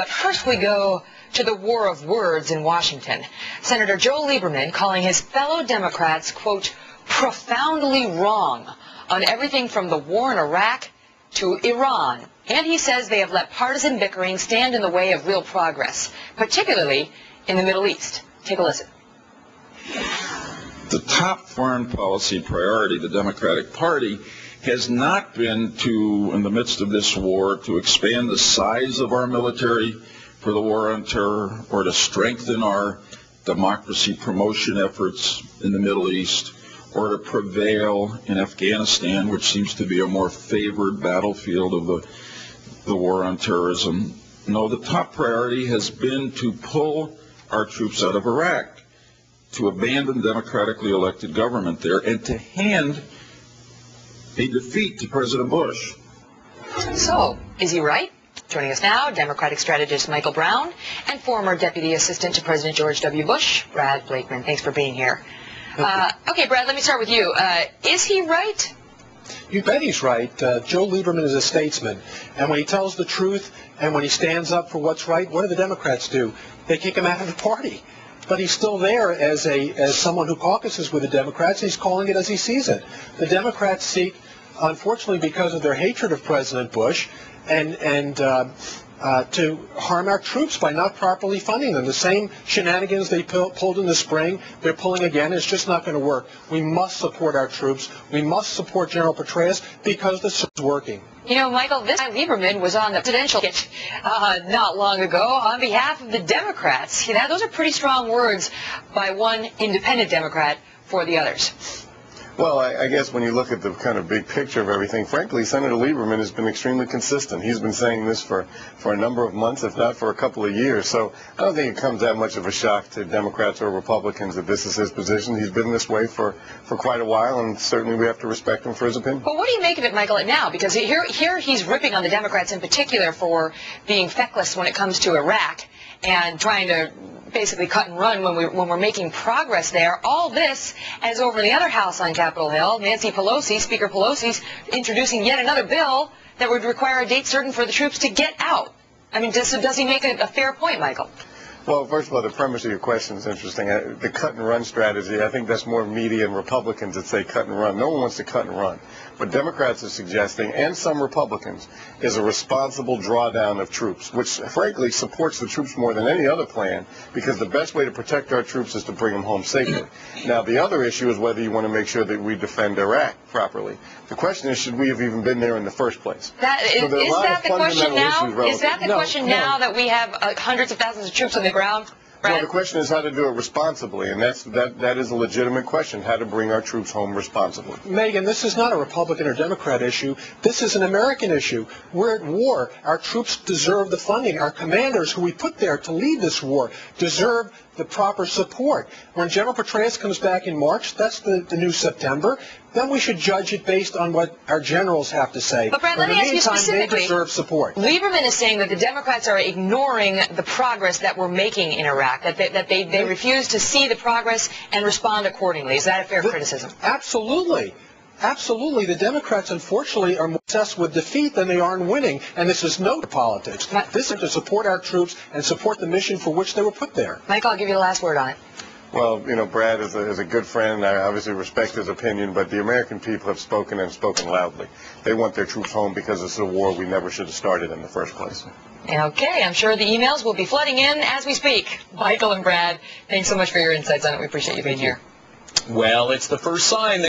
But first we go to the war of words in Washington. Senator Joe Lieberman calling his fellow Democrats, quote, profoundly wrong on everything from the war in Iraq to Iran. And he says they have let partisan bickering stand in the way of real progress, particularly in the Middle East. Take a listen. The top foreign policy priority of the Democratic Party has not been to, in the midst of this war, to expand the size of our military for the war on terror or to strengthen our democracy promotion efforts in the Middle East or to prevail in Afghanistan, which seems to be a more favored battlefield of the war on terrorism. No, the top priority has been to pull our troops out of Iraq, to abandon democratically elected government there, and to hand a defeat to President Bush. So, is he right? Joining us now, Democratic strategist Michael Brown and former Deputy Assistant to President George W. Bush, Brad Blakeman. Thanks for being here. Okay, Brad, let me start with you. Is he right? You bet he's right. Joe Lieberman is a statesman, and when he tells the truth and when he stands up for what's right, what do the Democrats do? They kick him out of the party. But he's still there as someone who caucuses with the Democrats. He's calling it as he sees it. The Democrats seek, unfortunately, because of their hatred of President Bush, and to harm our troops by not properly funding them. The same shenanigans they pulled in the spring, they're pulling again. It's just not going to work. We must support our troops. We must support General Petraeus because this is working. You know, Michael, this time Lieberman was on the presidential ticket not long ago on behalf of the Democrats. You know, those are pretty strong words by one independent Democrat for the others. Well, I guess when you look at the kind of big picture of everything, frankly, Senator Lieberman has been extremely consistent. He's been saying this for a number of months, if not for a couple of years. So I don't think it comes that much of a shock to Democrats or Republicans that this is his position. He's been this way for quite a while, and certainly we have to respect him for his opinion. But what do you make of it, Michael, now? Because here he's ripping on the Democrats in particular for being feckless when it comes to Iraq and trying to basically cut and run when we're making progress there. All this as over in the other house on Capitol Hill, Nancy Pelosi, Speaker Pelosi's introducing yet another bill that would require a date certain for the troops to get out. I mean, does he make a fair point, Michael? Well, first of all, the premise of your question is interesting. The cut and run strategy, I think that's more media and Republicans that say cut and run. No one wants to cut and run. What Democrats are suggesting, and some Republicans, is a responsible drawdown of troops, which frankly supports the troops more than any other plan, because the best way to protect our troops is to bring them home safely. Now, the other issue is whether you want to make sure that we defend Iraq properly. The question is, should we have even been there in the first place? Is that the question now? Is that the question now that we have hundreds of thousands of troops on the ground? Well, the question is how to do it responsibly, and that is a legitimate question, how to bring our troops home responsibly. Megan, this is not a Republican or Democrat issue. This is an American issue. We're at war. Our troops deserve the funding. Our commanders, who we put there to lead this war, deserve the proper support. When General Petraeus comes back in March, that's the new September, then we should judge it based on what our generals have to say. But Brad, let me ask you specifically, they deserve support. Lieberman is saying that the Democrats are ignoring the progress that we're making in Iraq, that they refuse to see the progress and respond accordingly. Is that a fair criticism? Absolutely. Absolutely. The Democrats, unfortunately, are more obsessed with defeat than they are in winning, and this is no politics. This is to support our troops and support the mission for which they were put there. Michael, I'll give you the last word on it. Well, you know, Brad is a good friend. I obviously respect his opinion, but the American people have spoken and spoken loudly. They want their troops home because this is a war we never should have started in the first place. Okay, I'm sure the emails will be flooding in as we speak. Michael and Brad, thanks so much for your insights on it. We appreciate you being here. Well, it's the first sign that